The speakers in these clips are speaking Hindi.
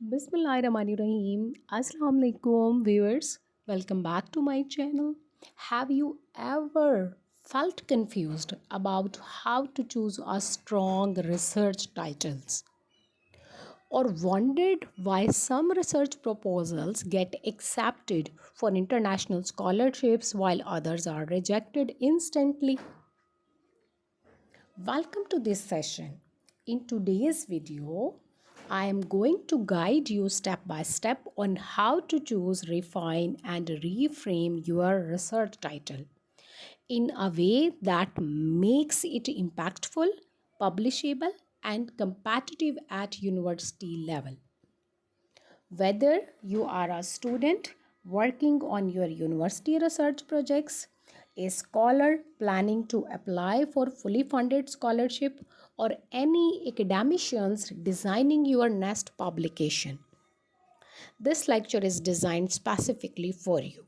Bismillahirrahmanirrahim. Assalamu alaikum viewers. Welcome back to my channel. Have you ever felt confused about how to choose a strong research titles or wondered why some research proposals get accepted for international scholarships while others are rejected instantly? Welcome to this session. In today's video, I am going to guide you step by step on how to choose, refine, and reframe your research title in a way that makes it impactful, publishable, and competitive at university level. Whether you are a student working on your university research projects, a scholar planning to apply for fully funded scholarship, or any academicians designing your next publication, this lecture is designed specifically for you.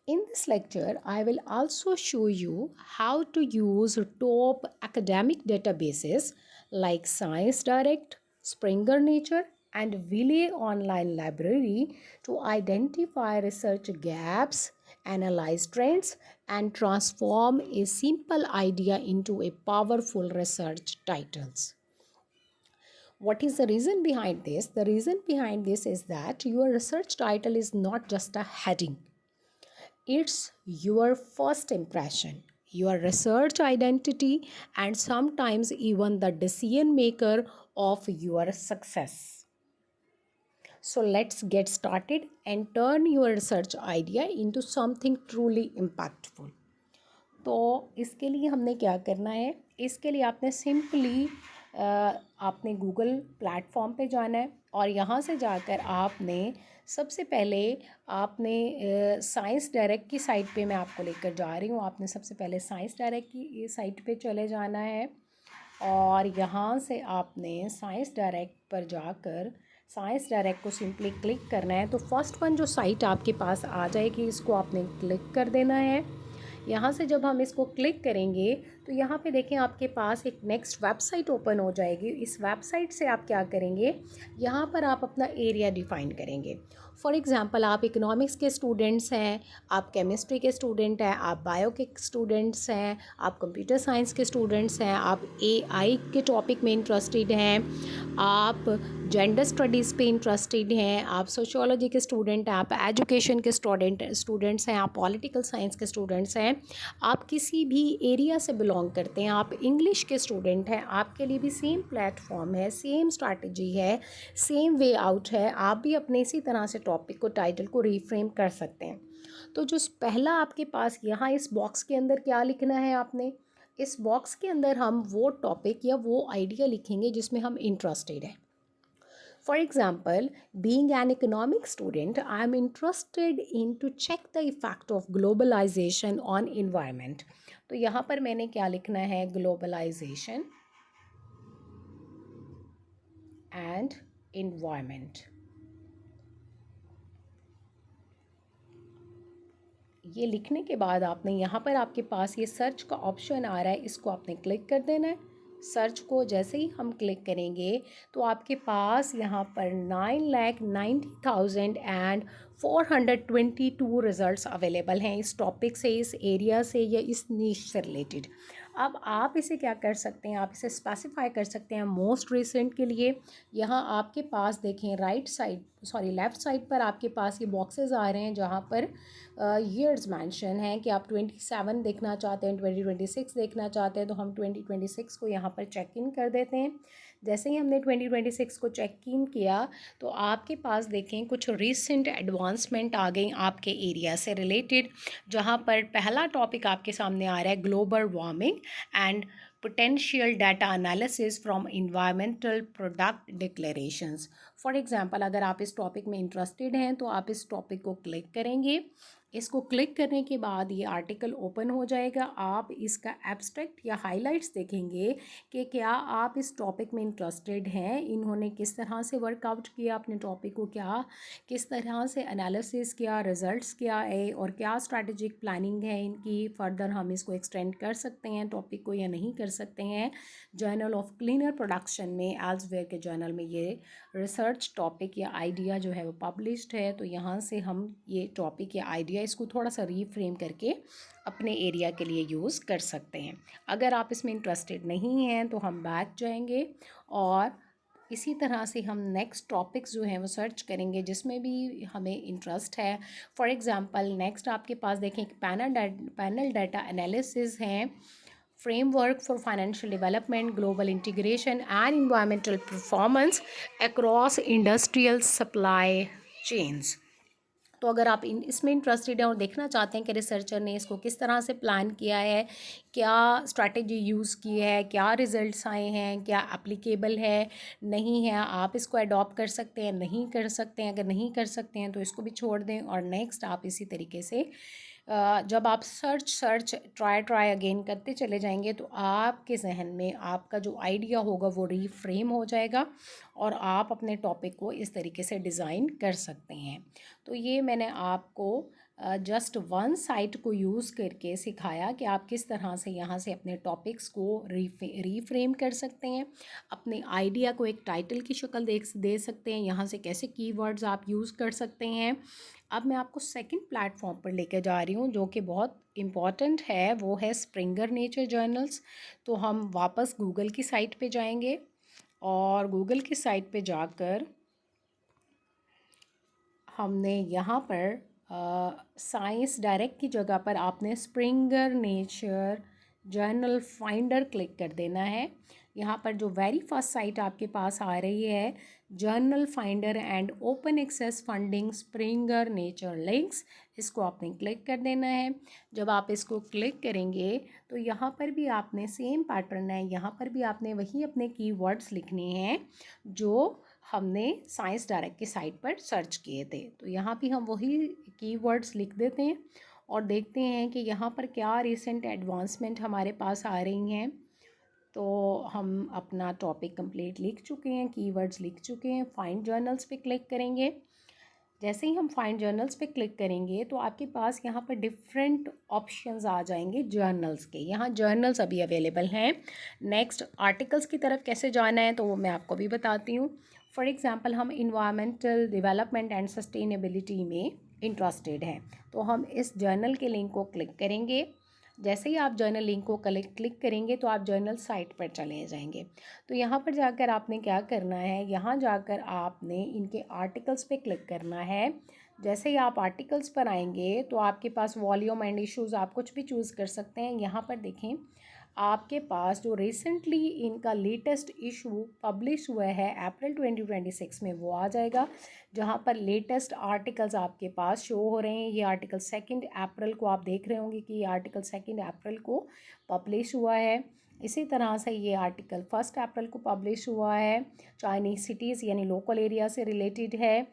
In this lecture, I will also show you how to use top academic databases like Science Direct, Springer Nature, and Wiley Online Library to identify research gaps, analyze trends, and transform a simple idea into a powerful research titles. What is the reason behind this? The reason behind this is that your research title is not just a heading. It's your first impression, your research identity, and sometimes even the decision maker of your success. So let's get started and turn your research idea into something truly impactful. तो इसके लिए हमने क्या करना है, इसके लिए आपने सिंपली आपने गूगल प्लेटफॉर्म पे जाना है और यहाँ से जाकर आपने सबसे पहले आपने साइंस डायरेक्ट की साइट पे मैं आपको लेकर जा रही हूँ। आपने सबसे पहले साइंस डायरेक्ट की साइट पे चले जाना है और यहाँ से आपने साइंस डायरेक्ट पर जाकर साइंस डायरेक्ट को सिंपली क्लिक करना है। तो फर्स्ट वन जो साइट आपके पास आ जाएगी, इसको आपने क्लिक कर देना है। यहाँ से जब हम इसको क्लिक करेंगे तो यहाँ पे देखें आपके पास एक नेक्स्ट वेबसाइट ओपन हो जाएगी। इस वेबसाइट से आप क्या करेंगे, यहाँ पर आप अपना एरिया डिफ़ाइन करेंगे। फॉर एग्ज़ाम्पल आप इकोनॉमिक्स के स्टूडेंट्स हैं, आप केमिस्ट्री के स्टूडेंट हैं, आप बायो के स्टूडेंट्स हैं, आप कंप्यूटर साइंस के स्टूडेंट्स हैं, आप एआई के टॉपिक में इंटरेस्टेड हैं, आप जेंडर स्टडीज़ पे इंटरेस्टेड हैं, आप सोशियोलॉजी के स्टूडेंट हैं, आप एजुकेशन के स्टूडेंट्स हैं, आप पॉलिटिकल साइंस के स्टूडेंट्स हैं, आप किसी भी एरिया से बिलोंग करते हैं, आप इंग्लिश के स्टूडेंट हैं, आपके लिए भी सेम प्लेटफॉर्म है, सेम स्ट्रैटेजी है, सेम वे आउट है। आप भी अपने इसी तरह से टॉपिक को, टाइटल को रीफ्रेम कर सकते हैं। तो जो पहला आपके पास यहाँ इस बॉक्स के अंदर क्या लिखना है, आपने इस बॉक्स के अंदर हम वो टॉपिक या वो आइडिया लिखेंगे जिसमें हम इंटरेस्टेड हैं। For example, being an economic student, I am interested in to check the effect of globalization on environment. तो यहाँ पर मैंने क्या लिखना है, globalization and environment. ये लिखने के बाद आपने यहाँ पर आपके पास ये सर्च का ऑप्शन आ रहा है, इसको आपने क्लिक कर देना है। सर्च को जैसे ही हम क्लिक करेंगे तो आपके पास यहाँ पर 9,90,422 रिज़ल्ट्स अवेलेबल हैं इस टॉपिक से, इस एरिया से या इस नीश से रिलेटेड। अब आप इसे क्या कर सकते हैं, आप इसे स्पेसिफाई कर सकते हैं मोस्ट रिसेंट के लिए। यहाँ आपके पास देखें लेफ़्ट साइड पर आपके पास ये बॉक्सेस आ रहे हैं जहाँ पर ईयर्स मेंशन हैं कि आप 27 देखना चाहते हैं, 2026 देखना चाहते हैं, तो हम 2026 को यहाँ पर चेक इन कर देते हैं। जैसे ही हमने 2026 को चेक इन किया तो आपके पास देखें कुछ रीसेंट एडवांसमेंट आ गई आपके एरिया से रिलेटेड, जहाँ पर पहला टॉपिक आपके सामने आ रहा है global warming and potential data analysis from environmental product declarations. For example अगर आप इस टॉपिक में इंटरेस्टेड हैं तो आप इस टॉपिक को क्लिक करेंगे इसको क्लिक करने के बाद ये आर्टिकल ओपन हो जाएगा। आप इसका एब्स्ट्रैक्ट या हाइलाइट्स देखेंगे कि क्या आप इस टॉपिक में इंटरेस्टेड हैं, इन्होंने किस तरह से वर्कआउट किया अपने टॉपिक को, क्या किस तरह से एनालिसिस किया, रिजल्ट्स क्या है और क्या स्ट्रैटेजिक प्लानिंग है इनकी। फर्दर हम इसको एक्सटेंड कर सकते हैं टॉपिक को या नहीं कर सकते हैं। जर्नल ऑफ क्लीनर प्रोडक्शन में, एल्सवेयर के जर्नल में ये रिसर्च टॉपिक या आइडिया जो है वो पब्लिश्ड है। तो यहाँ से हम ये टॉपिक या आइडिया इसको थोड़ा सा रीफ्रेम करके अपने एरिया के लिए यूज़ कर सकते हैं। अगर आप इसमें इंटरेस्टेड नहीं हैं तो हम बैक जाएंगे और इसी तरह से हम नेक्स्ट टॉपिक्स जो हैं वो सर्च करेंगे जिसमें भी हमें इंटरेस्ट है। फॉर एग्ज़ाम्पल नेक्स्ट आपके पास देखें एक पैनल डाटा एनालिसिस है, framework for financial development, global integration and environmental performance across industrial supply chains। तो अगर आप इसमें इंटरेस्टेड हैं और देखना चाहते हैं कि रिसर्चर ने इसको किस तरह से प्लान किया है, क्या स्ट्रैटेजी यूज़ की है, क्या रिजल्ट्स आए हैं, क्या एप्लीकेबल है नहीं है, आप इसको अडॉप्ट कर सकते हैं नहीं कर सकते हैं। अगर नहीं कर सकते हैं तो इसको भी छोड़ दें और नेक्स्ट आप इसी तरीके से जब आप सर्च ट्राई अगेन करते चले जाएंगे तो आपके जहन में आपका जो आइडिया होगा वो रीफ्रेम हो जाएगा और आप अपने टॉपिक को इस तरीके से डिज़ाइन कर सकते हैं। तो ये मैंने आपको जस्ट वन साइट को यूज़ करके सिखाया कि आप किस तरह से यहाँ से अपने टॉपिक्स को रीफ्रेम कर सकते हैं, अपने आइडिया को एक टाइटल की शक्ल दे सकते हैं, यहाँ से कैसे कीवर्ड्स आप यूज़ कर सकते हैं। अब मैं आपको सेकंड प्लेटफॉर्म पर लेकर जा रही हूँ जो कि बहुत इम्पॉर्टेंट है, वो है स्प्रिंगर नेचर जर्नल्स। तो हम वापस गूगल की साइट पे जाएंगे और गूगल की साइट पे जाकर हमने यहाँ पर साइंस डायरेक्ट की जगह पर आपने Springer Nature journal finder click कर देना है। यहाँ पर जो वेरी फर्स्ट साइट आपके पास आ रही है, journal finder and open access funding Springer Nature links, इसको आपने क्लिक कर देना है। जब आप इसको क्लिक करेंगे तो यहाँ पर भी आपने सेम पैटर्न है, यहाँ पर भी आपने वही अपने कीवर्ड्स लिखने हैं जो हमने साइंस डायरेक्ट की साइट पर सर्च किए थे। तो यहाँ भी हम वही कीवर्ड्स लिख देते हैं और देखते हैं कि यहाँ पर क्या रिसेंट एडवांसमेंट हमारे पास आ रही हैं। तो हम अपना टॉपिक कंप्लीट लिख चुके हैं, कीवर्ड्स लिख चुके हैं। फाइंड जर्नल्स पे क्लिक करेंगे। जैसे ही हम फाइंड जर्नल्स पे क्लिक करेंगे तो आपके पास यहाँ पर डिफरेंट ऑप्शंस आ जाएंगे जर्नल्स के। यहाँ जर्नल्स अभी अवेलेबल हैं। नेक्स्ट आर्टिकल्स की तरफ कैसे जाना है तो वो मैं आपको भी बताती हूँ। फॉर एग्ज़ाम्पल हम इन्वायरमेंटल डेवलपमेंट एंड सस्टेनेबिलिटी में इंटरेस्टेड हैं तो हम इस जर्नल के लिंक को क्लिक करेंगे। जैसे ही आप जर्नल लिंक को क्लिक करेंगे तो आप जर्नल साइट पर चले जाएंगे। तो यहाँ पर जाकर आपने क्या करना है, यहाँ जाकर आपने इनके आर्टिकल्स पे क्लिक करना है। जैसे ही आप आर्टिकल्स पर आएंगे तो आपके पास वॉल्यूम एंड इश्यूज़ आप कुछ भी चूज़ कर सकते हैं। यहाँ पर देखें आपके पास जो रिसेंटली इनका लेटेस्ट इशू पब्लिश हुआ है अप्रैल 2026 में वो आ जाएगा, जहाँ पर लेटेस्ट आर्टिकल्स आपके पास शो हो रहे हैं। ये आर्टिकल 2 अप्रैल को आप देख रहे होंगे कि ये आर्टिकल 2 अप्रैल को पब्लिश हुआ है। इसी तरह से ये आर्टिकल 1 अप्रैल को पब्लिश हुआ है, चाइनीज़ सिटीज़ यानी लोकल एरिया से रिलेटेड है।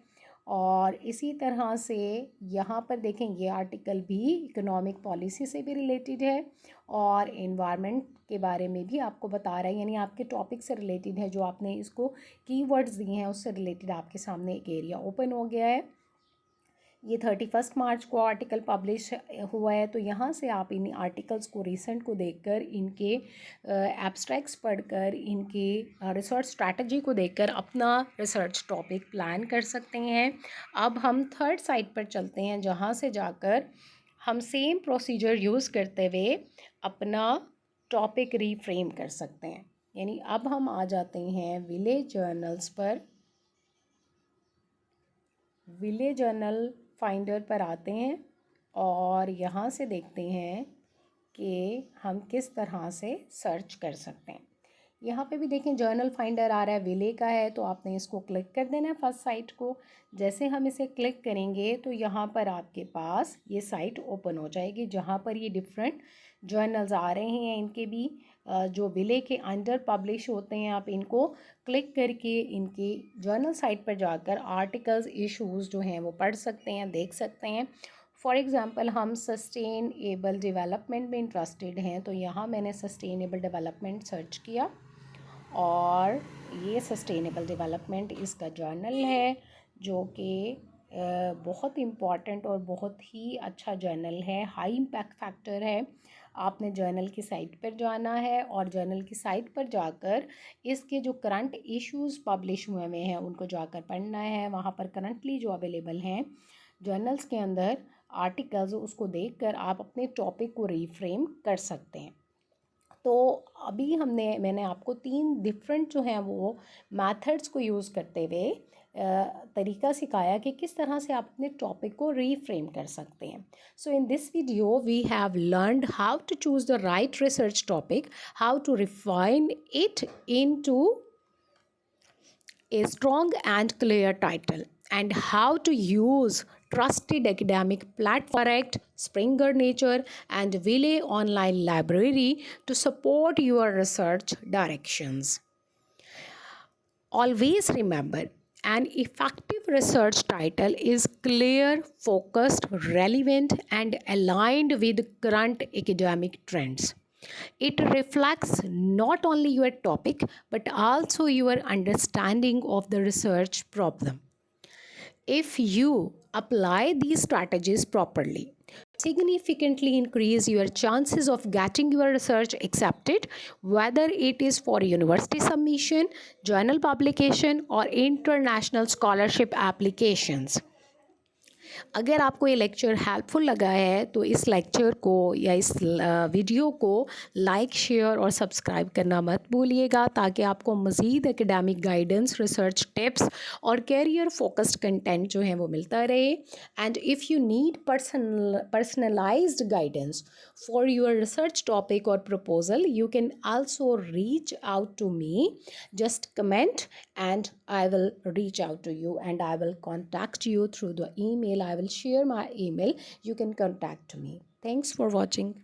और इसी तरह से यहाँ पर देखें ये आर्टिकल भी इकोनॉमिक पॉलिसी से भी रिलेटेड है और एनवायरनमेंट के बारे में भी आपको बता रहा है, यानी आपके टॉपिक से रिलेटेड है। जो आपने इसको कीवर्ड्स दिए हैं उससे रिलेटेड आपके सामने एक एरिया ओपन हो गया है। ये 31 मार्च को आर्टिकल पब्लिश हुआ है। तो यहाँ से आप इन आर्टिकल्स को रिसेंट को देखकर, इनके एब्स्ट्रैक्ट्स पढ़कर, इनके रिसर्च स्ट्रैटेजी को देखकर अपना रिसर्च टॉपिक प्लान कर सकते हैं। अब हम थर्ड साइट पर चलते हैं जहाँ से जाकर हम सेम प्रोसीजर यूज़ करते हुए अपना टॉपिक रीफ्रेम कर सकते हैं। यानी अब हम आ जाते हैं विलेज जर्नल्स पर। विलेज जर्नल फाइंडर पर आते हैं और यहाँ से देखते हैं कि हम किस तरह से सर्च कर सकते हैं। यहाँ पे भी देखें जर्नल फाइंडर आ रहा है, विले का है, तो आपने इसको क्लिक कर देना है फर्स्ट साइट को। जैसे हम इसे क्लिक करेंगे तो यहाँ पर आपके पास ये साइट ओपन हो जाएगी जहाँ पर ये डिफरेंट जर्नल्स आ रहे हैं। इनके भी जो विले के अंडर पब्लिश होते हैं, आप इनको क्लिक करके इनकी जर्नल साइट पर जाकर आर्टिकल्स इश्यूज़ जो हैं वो पढ़ सकते हैं, देख सकते हैं। फॉर एग्ज़ाम्पल हम सस्टेनेबल डेवलपमेंट में इंटरेस्टेड हैं, तो यहाँ मैंने सस्टेनेबल डेवलपमेंट सर्च किया और ये सस्टेनेबल डेवलपमेंट इसका जर्नल है, जो कि बहुत इम्पॉर्टेंट और बहुत ही अच्छा जर्नल है, हाई इम्पैक्ट फैक्टर है। आपने जर्नल की साइट पर जाना है और जर्नल की साइट पर जाकर इसके जो करंट इश्यूज़ पब्लिश हुए हैं उनको जाकर पढ़ना है। वहाँ पर करंटली जो अवेलेबल हैं जर्नल्स के अंदर आर्टिकल्स, उसको देखकर आप अपने टॉपिक को रीफ्रेम कर सकते हैं। तो अभी मैंने आपको 3 डिफरेंट जो हैं वो मेथड्स को यूज़ करते हुए तरीका सिखाया कि किस तरह से आप अपने टॉपिक को रीफ्रेम कर सकते हैं। So in this video we have learned how to choose the right research topic, how to refine it into a strong and clear title, and how to use trusted academic platform correct Springer Nature and Wiley Online Library to support your research directions. Always remember, an effective research title is clear, focused, relevant, and aligned with current academic trends. It reflects not only your topic but also your understanding of the research problem. If you apply these strategies properly, significantly increase your chances of getting your research accepted, whether it is for university submission, journal publication, or international scholarship applications. अगर आपको ये लेक्चर हेल्पफुल लगा है तो इस लेक्चर को या इस वीडियो को लाइक, शेयर और सब्सक्राइब करना मत भूलिएगा, ताकि आपको मज़ीद एकेडमिक गाइडेंस, रिसर्च टिप्स और कैरियर फोकस्ड कंटेंट जो है वो मिलता रहे। And if you need personalised guidance for your research topic और proposal, you can also reach out to me. Just comment and I will reach out to you and I will contact you through the email. I will share my email. You can contact me. Thanks for watching.